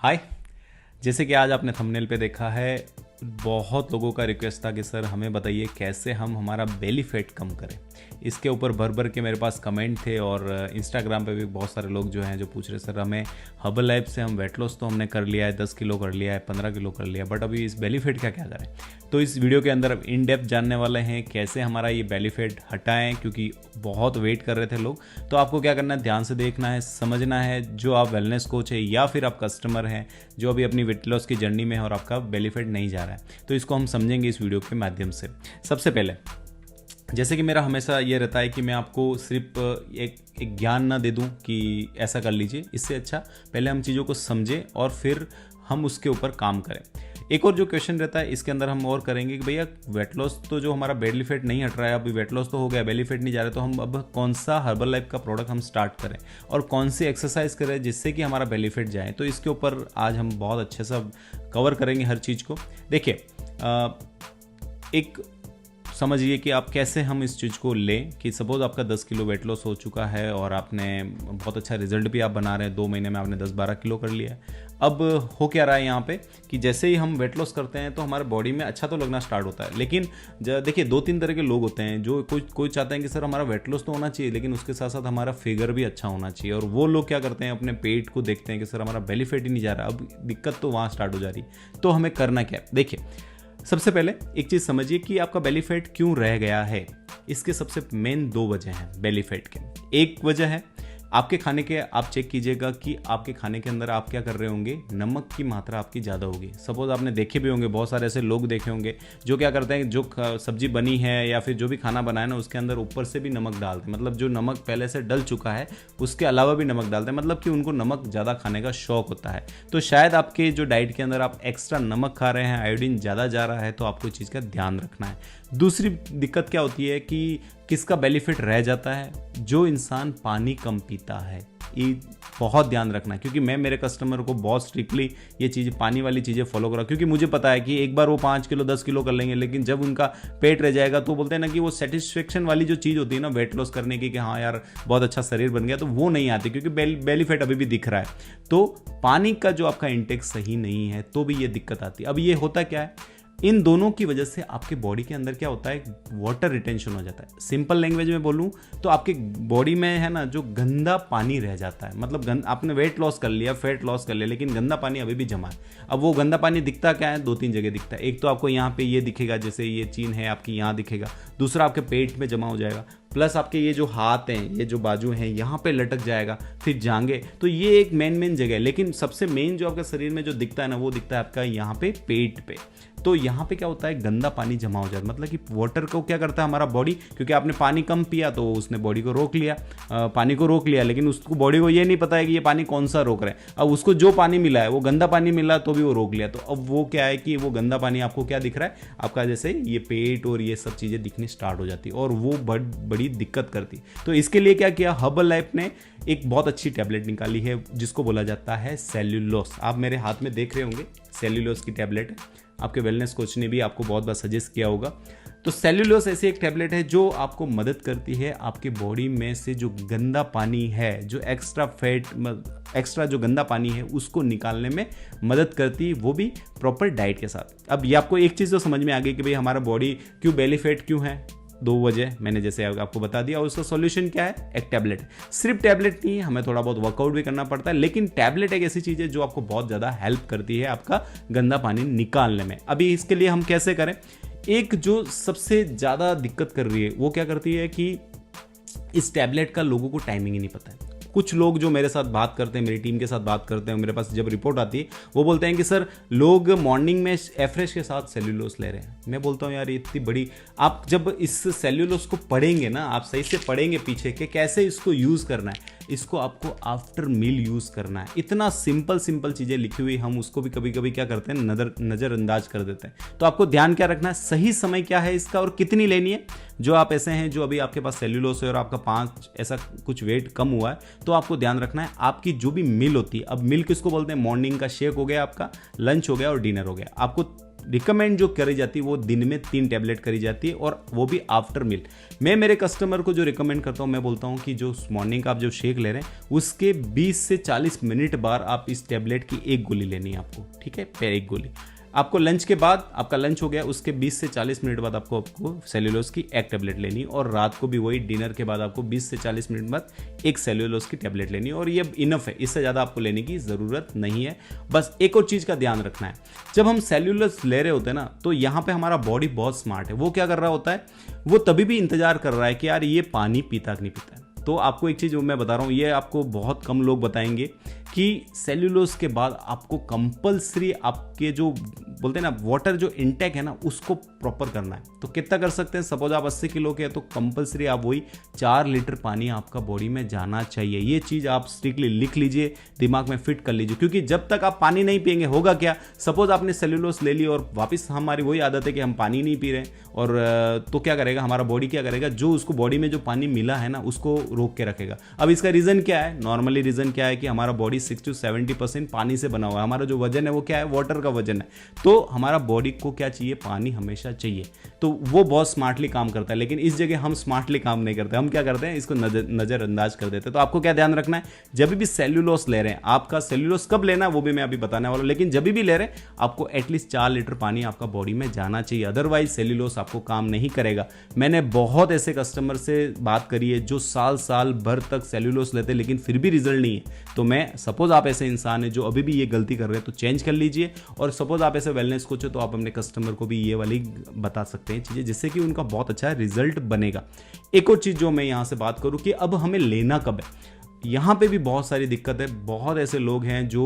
हाय। जैसे कि आज आपने थंबनेल पे देखा है, बहुत लोगों का रिक्वेस्ट था कि सर हमें बताइए कैसे हम हमारा बेली फैट कम करें। इसके ऊपर भर भर के मेरे पास कमेंट थे और इंस्टाग्राम पे भी बहुत सारे लोग जो हैं जो पूछ रहे सर हमें हर्बल लाइफ से हम वेट लॉस तो हमने कर लिया है, 10 किलो कर लिया है, 15 किलो कर लिया, बट अभी इस बेली फैट का क्या करें। तो इस वीडियो के अंदर इन डेप्थ जानने वाले हैं कैसे हमारा ये बेली फैट हटाएं, क्योंकि बहुत वेट कर रहे थे लोग। तो आपको क्या करना है, ध्यान से देखना है, समझना है। जो आप वेलनेस कोच है या फिर आप कस्टमर हैं जो अभी अपनी वेट लॉस की जर्नी में है और आपका बेली फैट नहीं जा रहा है, तो इसको हम समझेंगे इस वीडियो के माध्यम से। सबसे पहले, जैसे कि मेरा हमेशा ये रहता है कि मैं आपको सिर्फ एक ज्ञान ना दे दूं कि ऐसा कर लीजिए। इससे अच्छा पहले हम चीज़ों को समझें और फिर हम उसके ऊपर काम करें। एक और जो क्वेश्चन रहता है इसके अंदर हम और करेंगे कि भैया वेट लॉस तो जो हमारा बेली फैट नहीं हट रहा है, अभी वेट लॉस तो हो गया, बेली फैट नहीं जा रहा है, तो हम अब कौन सा हर्बल लाइफ का प्रोडक्ट हम स्टार्ट करें और कौन सी एक्सरसाइज करें जिससे कि हमारा बेली फैट जाए। तो इसके ऊपर आज हम बहुत अच्छे से कवर करेंगे हर चीज़ को। देखिए, एक समझिए कि आप कैसे हम इस चीज़ को लें कि सपोज आपका 10 किलो वेट लॉस हो चुका है और आपने बहुत अच्छा रिजल्ट भी आप बना रहे हैं, 2 महीने में आपने 10-12 किलो कर लिया है। अब हो क्या रहा है यहाँ पे कि जैसे ही हम वेट लॉस करते हैं तो हमारे बॉडी में अच्छा तो लगना स्टार्ट होता है, लेकिन देखिए 2-3 तरह के लोग होते हैं जो कोई चाहते हैं कि सर हमारा वेट लॉस तो होना चाहिए लेकिन उसके साथ साथ हमारा फिगर भी अच्छा होना चाहिए, और वो लोग क्या करते हैं अपने पेट को देखते हैं कि सर हमारा बेली फैट ही नहीं जा रहा। अब दिक्कत तो वहाँ स्टार्ट हो जा रही। तो हमें करना क्या है, देखिए सबसे पहले एक चीज समझिए कि आपका बेली फैट क्यों रह गया है। इसके सबसे मेन 2 वजह हैं बेली फैट के। एक वजह है आपके खाने के, आप चेक कीजिएगा कि आपके खाने के अंदर आप क्या कर रहे होंगे, नमक की मात्रा आपकी ज़्यादा होगी। सपोज आपने देखे भी होंगे, बहुत सारे ऐसे लोग देखे होंगे जो क्या करते हैं, जो सब्जी बनी है या फिर जो भी खाना बनाया ना उसके अंदर ऊपर से भी नमक डालते हैं, मतलब जो नमक पहले से डल चुका है उसके अलावा भी नमक डालते हैं, मतलब कि उनको नमक ज़्यादा खाने का शौक होता है। तो शायद आपके जो डाइट के अंदर आप एक्स्ट्रा नमक खा रहे हैं, आयोडीन ज़्यादा जा रहा है, तो आपको इस चीज़ का ध्यान रखना है। दूसरी दिक्कत क्या होती है कि किसका बेली फैट रह जाता है, जो इंसान पानी कम पीता है। ये बहुत ध्यान रखना है, क्योंकि मैं मेरे कस्टमर को बहुत स्ट्रिक्टली ये चीज़ पानी वाली चीज़ें फॉलो करा, क्योंकि मुझे पता है कि एक बार वो 5 किलो 10 किलो कर लेंगे लेकिन जब उनका पेट रह जाएगा तो बोलते हैं ना कि वो सेटिस्फेक्शन वाली जो चीज़ होती है ना वेट लॉस करने की कि हाँ यार बहुत अच्छा शरीर बन गया, तो वो नहीं आती, क्योंकि बेली फैट अभी भी दिख रहा है। तो पानी का जो आपका इंटेक सही नहीं है तो भी ये दिक्कत आती है। अब ये होता क्या है, इन दोनों की वजह से आपके बॉडी के अंदर क्या होता है, वाटर रिटेंशन हो जाता है। सिंपल लैंग्वेज में बोलूं तो आपके बॉडी में है ना जो गंदा पानी रह जाता है, मतलब आपने वेट लॉस कर लिया, फैट लॉस कर लिया, लेकिन गंदा पानी अभी भी जमा है। अब वो गंदा पानी दिखता क्या है, 2-3 जगह दिखता है। एक तो आपको यहाँ पे ये दिखेगा, जैसे ये चीन है आपकी यहाँ दिखेगा। दूसरा आपके पेट में जमा हो जाएगा, प्लस आपके ये जो हाथ हैं, ये जो बाजू हैं, यहाँ पे लटक जाएगा, फिर जांघें। तो ये एक मेन जगह है, लेकिन सबसे मेन जो आपके शरीर में जो दिखता है ना वो दिखता है आपका यहाँ पे पेट पे। तो यहाँ पे क्या होता है, गंदा पानी जमा हो जाता है, मतलब कि वाटर को क्या करता है हमारा बॉडी, क्योंकि आपने पानी कम पिया तो उसने बॉडी को रोक लिया, पानी को रोक लिया, लेकिन उसको बॉडी को ये नहीं पता है कि ये पानी कौन सा रोक रहा है। अब उसको जो पानी मिला है वो गंदा पानी मिला तो भी वो रोक लिया। तो अब वो क्या है कि वो गंदा पानी आपको क्या दिख रहा है, आपका जैसे ये पेट और ये सब चीज़ें दिखनी स्टार्ट हो जाती है और वो बड़ी दिक्कत करती। तो इसके लिए क्या किया, हर्बल लाइफ ने एक बहुत अच्छी टैबलेट निकाली है जिसको बोला जाता है सेल्यूलोस। आप मेरे हाथ में देख रहे होंगे, सेल्यूलोस की टैबलेट है। आपके वेलनेस कोच ने भी आपको बहुत बार सजेस्ट किया होगा। तो सेल्यूलोस ऐसी एक टैबलेट है जो आपको मदद करती है आपके बॉडी में से जो गंदा पानी है, जो एक्स्ट्रा जो गंदा पानी है उसको निकालने में मदद करती है, वो भी प्रॉपर डाइट के साथ। अब ये आपको एक चीज़ तो समझ में आ गई कि भाई हमारा बॉडी क्यों बेली फैट क्यों है। 2 वजह मैंने जैसे आपको बता दिया, और उसका सॉल्यूशन क्या है, एक टैबलेट। सिर्फ टैबलेट नहीं है, हमें थोड़ा बहुत वर्कआउट भी करना पड़ता है, लेकिन टैबलेट एक ऐसी चीज़ है जो आपको बहुत ज़्यादा हेल्प करती है आपका गंदा पानी निकालने में। अभी इसके लिए हम कैसे करें, एक जो सबसे ज़्यादा दिक्कत कर रही है वो क्या करती है कि इस टैबलेट का लोगों को टाइमिंग ही नहीं पता है। कुछ लोग जो मेरे साथ बात करते हैं, मेरी टीम के साथ बात करते हैं, मेरे पास जब रिपोर्ट आती है वो बोलते हैं कि सर लोग मॉर्निंग में एफ्रेश के साथ सेल्यूलोस ले रहे हैं। मैं बोलता हूँ यार ये इतनी बड़ी, आप जब इस सेल्यूलोस को पढ़ेंगे ना, आप सही से पढ़ेंगे पीछे के कैसे इसको यूज़ करना है, इसको आपको आफ्टर मील यूज़ करना है। इतना सिंपल चीज़ें लिखी हुई हम उसको भी कभी कभी क्या करते हैं, नज़रअंदाज कर देते हैं। तो आपको ध्यान क्या रखना है, सही समय क्या है इसका और कितनी लेनी है। जो आप ऐसे हैं जो अभी आपके पास सेल्यूलोस है और आपका 5 ऐसा कुछ वेट कम हुआ है, तो आपको ध्यान रखना है आपकी जो भी मील होती है, अब मील किसको बोलते हैं, मॉर्निंग का शेक हो गया, आपका लंच हो गया और डिनर हो गया, आपको रिकमेंड जो करी जाती है वो दिन में 3 टैबलेट करी जाती है, और वो भी आफ्टर मील। मैं मेरे कस्टमर को जो रिकमेंड करता हूँ, मैं बोलता हूँ कि जो मॉर्निंग का आप जो शेक ले रहे हैं उसके 20 से 40 मिनट बाद आप इस टैबलेट की एक गोली लेनी है आपको, ठीक है, पे एक गोली। आपको लंच के बाद, आपका लंच हो गया उसके 20 से 40 मिनट बाद आपको सेल्यूलोज की एक टैबलेट लेनी, और रात को भी वही डिनर के बाद आपको 20 से 40 मिनट बाद एक सेल्यूलोज की टैबलेट लेनी, और ये इनफ है, इससे ज़्यादा आपको लेने की ज़रूरत नहीं है। बस एक और चीज़ का ध्यान रखना है, जब हम सेल्यूलोज ले रहे होते हैं ना, तो यहाँ पे हमारा बॉडी बहुत स्मार्ट है। वो क्या कर रहा होता है, वो तभी भी इंतजार कर रहा है कि यार ये पानी पीता कि नहीं पीता है। तो आपको एक चीज़ मैं बता रहा हूँ, ये आपको बहुत कम लोग बताएंगे कि सेल्यूलोज के बाद आपको कंपलसरी आपके जो बोलते हैं ना वाटर जो इंटेक है ना उसको प्रॉपर करना है। तो कितना कर सकते हैं, सपोज आप 80 किलो के हैं तो कंपलसरी आप वही 4 लीटर पानी आपका बॉडी में जाना चाहिए। ये चीज़ आप स्ट्रिक्टली लिख लीजिए, दिमाग में फिट कर लीजिए, क्योंकि जब तक आप पानी नहीं पिएंगे होगा क्या, सपोज आपने सेल्यूलोज ले ली और वापस हमारी वही आदत है कि हम पानी नहीं पी रहे, और तो क्या करेगा हमारा बॉडी, क्या करेगा, जो उसको बॉडी में जो पानी मिला है ना उसको रोक के रखेगा। अब इसका रीज़न क्या है, नॉर्मली रीज़न क्या है कि हमारा बॉडी 60 to 70% पानी से बना हुआ है। हमारा जो वजन है वो क्या है, वाटर का वजन है। तो हमारा बॉडी को क्या चाहिए, पानी हमेशा चाहिए। तो वो बहुत स्मार्टली काम करता है, लेकिन इस जगह हम स्मार्टली काम नहीं करते, हम क्या करते हैं, इसको नज़रअंदाज कर देते हैं। तो आपको क्या ध्यान रखना है, जब भी सेल्यूलोज ले रहे हैं, आपका सेल्यूलोज कब लेना है वो भी मैं अभी बताने वाला हूं, लेकिन जब भी ले रहे हैं आपको एटलीस्ट 4 लीटर पानी आपका बॉडी में जाना चाहिए, अदरवाइज सेल्यूलोज आपको काम नहीं करेगा। मैंने बहुत ऐसे कस्टमर से बात करी है जो साल भर तक सेल्यूलोज लेते लेकिन फिर भी रिजल्ट नहीं है। तो मैं सपोज आप ऐसे इंसान है जो अभी भी ये गलती कर रहे हैं तो चेंज कर लीजिए, और सपोज आप ऐसे वेलनेस कोच हो तो आप अपने कस्टमर को भी ये वाली बता सकते हैं चीज़ें, जिससे कि उनका बहुत अच्छा रिजल्ट बनेगा। एक और चीज़ जो मैं यहाँ से बात करूँ कि अब हमें लेना कब है, यहाँ पे भी बहुत सारी दिक्कत है। बहुत ऐसे लोग हैं जो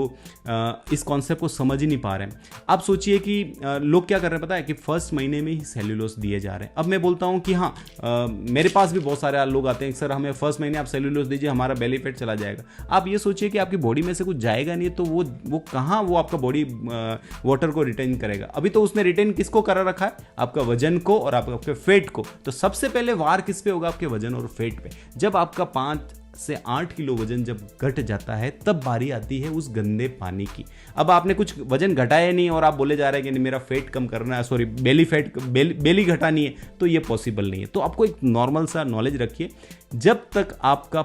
इस कॉन्सेप्ट को समझ ही नहीं पा रहे हैं। आप सोचिए कि लोग क्या कर रहे हैं पता है, कि फर्स्ट महीने में ही सेल्यूलोज दिए जा रहे हैं। अब मैं बोलता हूँ कि हाँ, मेरे पास भी बहुत सारे लोग आते हैं, सर हमें फर्स्ट महीने आप सेल्यूलोज दीजिए, हमारा बेली फैट चला जाएगा। आप ये सोचिए कि आपकी बॉडी में से कुछ जाएगा नहीं, तो वो कहाँ वो आपका बॉडी वाटर को रिटेन करेगा। अभी तो उसने रिटेन किसको करा रखा है, आपका वजन को और आपके फेट को। तो सबसे पहले वार किस पे होगा, आपके वजन और फेट पे। जब आपका 5 से 8 किलो वजन जब घट जाता है तब बारी आती है उस गंदे पानी की। अब आपने कुछ वजन घटाया नहीं और आप बोले जा रहे हैं कि मेरा फेट कम करना है, सॉरी बेली घटानी है, तो ये पॉसिबल नहीं है। तो आपको एक नॉर्मल सा नॉलेज रखिए, जब तक आपका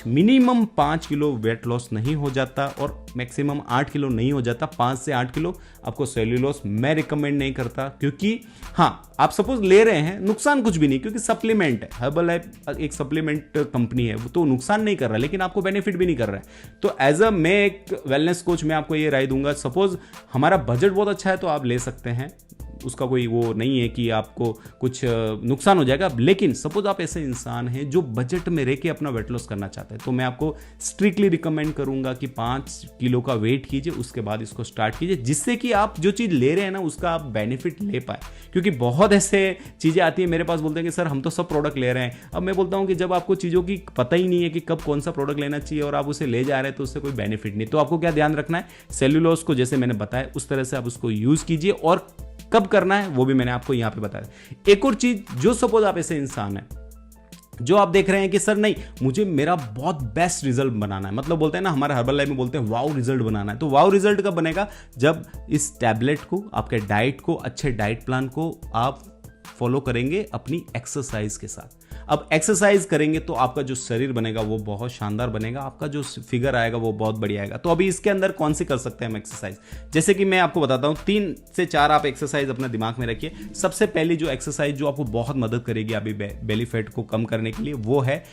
मिनिमम 5 किलो वेट लॉस नहीं हो जाता और मैक्सिमम 8 किलो नहीं हो जाता, 5 से 8 किलो आपको सेल्यूलोज मैं रिकमेंड नहीं करता। क्योंकि हाँ, आप सपोज ले रहे हैं, नुकसान कुछ भी नहीं, क्योंकि सप्लीमेंट है, हर्बल लाइफ एक सप्लीमेंट कंपनी है, वो तो नुकसान नहीं कर रहा है लेकिन आपको बेनिफिट भी नहीं कर रहा है। तो एज अ मैं एक वेलनेस कोच मैं आपको ये राय दूंगा, सपोज हमारा बजट बहुत अच्छा है तो आप ले सकते हैं, उसका कोई वो नहीं है कि आपको कुछ नुकसान हो जाएगा। लेकिन सपोज आप ऐसे इंसान हैं जो बजट में रह के अपना वेट लॉस करना चाहते हैं, तो मैं आपको स्ट्रिक्टली रिकमेंड करूंगा कि 5 किलो का वेट कीजिए, उसके बाद इसको स्टार्ट कीजिए, जिससे कि आप जो चीज़ ले रहे हैं ना उसका आप बेनिफिट ले पाए। क्योंकि बहुत ऐसे चीज़ें आती हैं मेरे पास, बोलते हैं कि सर हम तो सब प्रोडक्ट ले रहे हैं। अब मैं बोलता हूँ कि जब आपको चीज़ों की पता ही नहीं है कि कब कौन सा प्रोडक्ट लेना चाहिए और आप उसे ले जा रहे हैं तो उससे कोई बेनिफिट नहीं। तो आपको क्या ध्यान रखना है, सेल्यूलोज को जैसे मैंने बताया उस तरह से आप उसको यूज़ कीजिए, और कब करना है वो भी मैंने आपको यहां पे बताया। एक और चीज, जो सपोज आप ऐसे इंसान हैं जो आप देख रहे हैं कि सर नहीं, मुझे मेरा बहुत बेस्ट रिजल्ट बनाना है, मतलब बोलते हैं ना हमारे हर्बल लाइफ में बोलते हैं वाओ रिजल्ट बनाना है। तो वाओ रिजल्ट कब बनेगा, जब इस टैबलेट को, आपके डाइट को, अच्छे डाइट प्लान को आप फॉलो करेंगे अपनी एक्सरसाइज के साथ। अब एक्सरसाइज करेंगे तो आपका जो शरीर बनेगा वो बहुत शानदार बनेगा, आपका जो फिगर आएगा वो बहुत बढ़िया आएगा। तो अभी इसके अंदर कौन सी कर सकते हैं हम एक्सरसाइज, जैसे कि मैं आपको बताता हूँ 3 से 4 आप एक्सरसाइज अपने दिमाग में रखिए। सबसे पहली जो एक्सरसाइज जो आपको बहुत मदद करेगी अभी बेली फैट को कम करने के लिए, वो है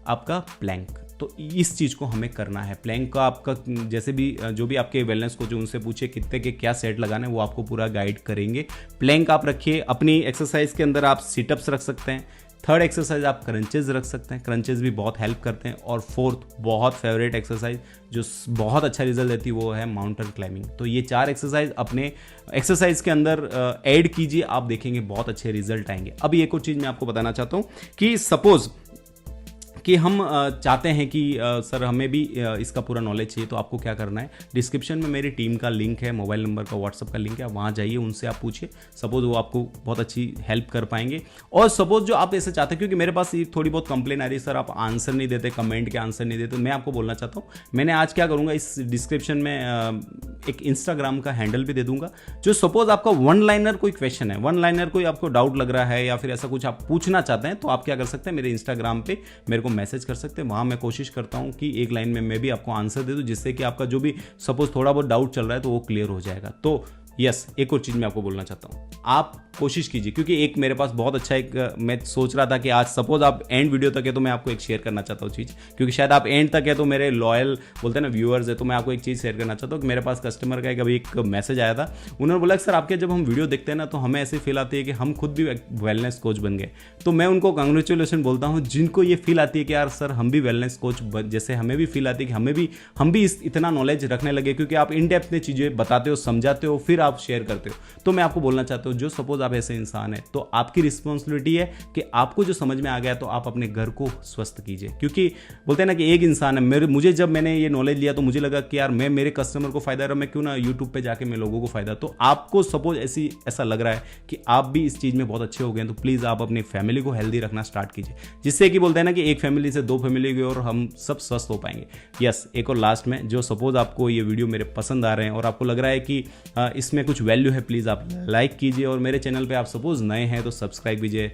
आपका प्लैंक। तो इस चीज़ को हमें करना है। प्लैंक का आपका जैसे भी जो भी आपके वेलनेस को जो उनसे पूछे कितने के क्या सेट लगाने, वो आपको पूरा गाइड करेंगे। प्लैंक आप रखिए। अपनी एक्सरसाइज के अंदर आप सिटअप्स रख सकते हैं। थर्ड एक्सरसाइज आप क्रंचेज रख सकते हैं, क्रंचेज भी बहुत हेल्प करते हैं। और फोर्थ बहुत फेवरेट एक्सरसाइज जो बहुत अच्छा रिजल्ट देती है वो है माउंटेन क्लाइंबिंग। तो ये 4 एक्सरसाइज अपने एक्सरसाइज के अंदर ऐड कीजिए, आप देखेंगे बहुत अच्छे रिजल्ट आएंगे। अभी एक और चीज़ मैं आपको बताना चाहता हूँ कि सपोज कि हम चाहते हैं कि सर हमें भी इसका पूरा नॉलेज चाहिए, तो आपको क्या करना है, डिस्क्रिप्शन में मेरी टीम का लिंक है, मोबाइल नंबर का, व्हाट्सअप का लिंक है, वहाँ जाइए, उनसे आप पूछिए, सपोज वो आपको बहुत अच्छी हेल्प कर पाएंगे। और सपोज जो आप ऐसे चाहते हैं, क्योंकि मेरे पास ये थोड़ी बहुत कंप्लेन आ रही है, सर आप आंसर नहीं देते, कमेंट के आंसर नहीं देते, मैं आपको बोलना चाहता हूँ, मैंने आज क्या करूँगा, इस डिस्क्रिप्शन में एक इंस्टाग्राम का हैंडल भी दे दूंगा, जो सपोज आपका वन लाइनर कोई क्वेश्चन है, वन लाइनर कोई आपको डाउट लग रहा है या फिर ऐसा कुछ आप पूछना चाहते हैं, तो आप क्या कर सकते हैं, मेरे इंस्टाग्राम पे मेरे को मैसेज कर सकते हैं। वहाँ मैं कोशिश करता हूँ कि एक लाइन में मैं भी आपको आंसर दे दूँ, जिससे कि आपका जो भी सपोज थोड़ा बहुत डाउट चल रहा है तो वो क्लियर हो जाएगा। तो यस, एक और चीज़ मैं आपको बोलना चाहता हूँ, आप कोशिश कीजिए, क्योंकि एक मेरे पास बहुत अच्छा एक मैं सोच रहा था कि आज सपोज आप एंड वीडियो तक है तो मैं आपको एक शेयर करना चाहता हूँ चीज़, क्योंकि शायद आप एंड तक है तो मेरे लॉयल बोलते हैं ना व्यूअर्स है, तो मैं आपको एक चीज़ शेयर करना चाहता हूँ कि मेरे पास कस्टमर का अभी एक मैसेज आया था, उन्होंने बोला कि सर आपके जब हम वीडियो देखते हैं ना तो हमें ऐसे फील आती है कि हम खुद भी वेलनेस कोच बन गए। तो मैं उनको कांग्रेचुलेसन बोलता हूँ जिनको ये फील आती है कि यार सर हम भी वेलनेस कोच जैसे हमें भी फील आती है कि हम भी इतना नॉलेज रखने लगे, क्योंकि आप इन डेप्थ में चीज़ें बताते हो, समझाते हो, फिर आप शेयर करते हो। तो मैं आपको बोलना चाहता हूँ, जो सपोज आप ऐसे इंसान है तो आपकी रिस्पॉन्सिबिलिटी है कि आपको जो समझ में आ गया तो आप अपने घर को स्वस्थ कीजिए, क्योंकि बोलते हैं ना कि एक इंसान है, मुझे जब मैंने ये नॉलेज लिया तो मुझे लगा कि यार मैं मेरे कस्टमर को फायदा रहा, मैं क्यों ना यूट्यूब पे जाके मैं लोगों को फायदा। तो आपको सपोज ऐसा लग रहा है कि आप भी इस चीज़ में बहुत अच्छे हो गए, तो प्लीज़ आप अपनी फैमिली को हेल्दी रखना स्टार्ट कीजिए, जिससे कि बोलते हैं ना कि एक फैमिली से 2 फैमिली की और हम सब स्वस्थ हो पाएंगे। यस, एक और लास्ट में, जो सपोज आपको ये वीडियो मेरे पसंद आ रहे हैं और आपको लग रहा है कि इसमें कुछ वैल्यू है, प्लीज़ आप लाइक कीजिए, और मेरे चैनल पे आप सपोज नए हैं तो सब्सक्राइब कीजिए।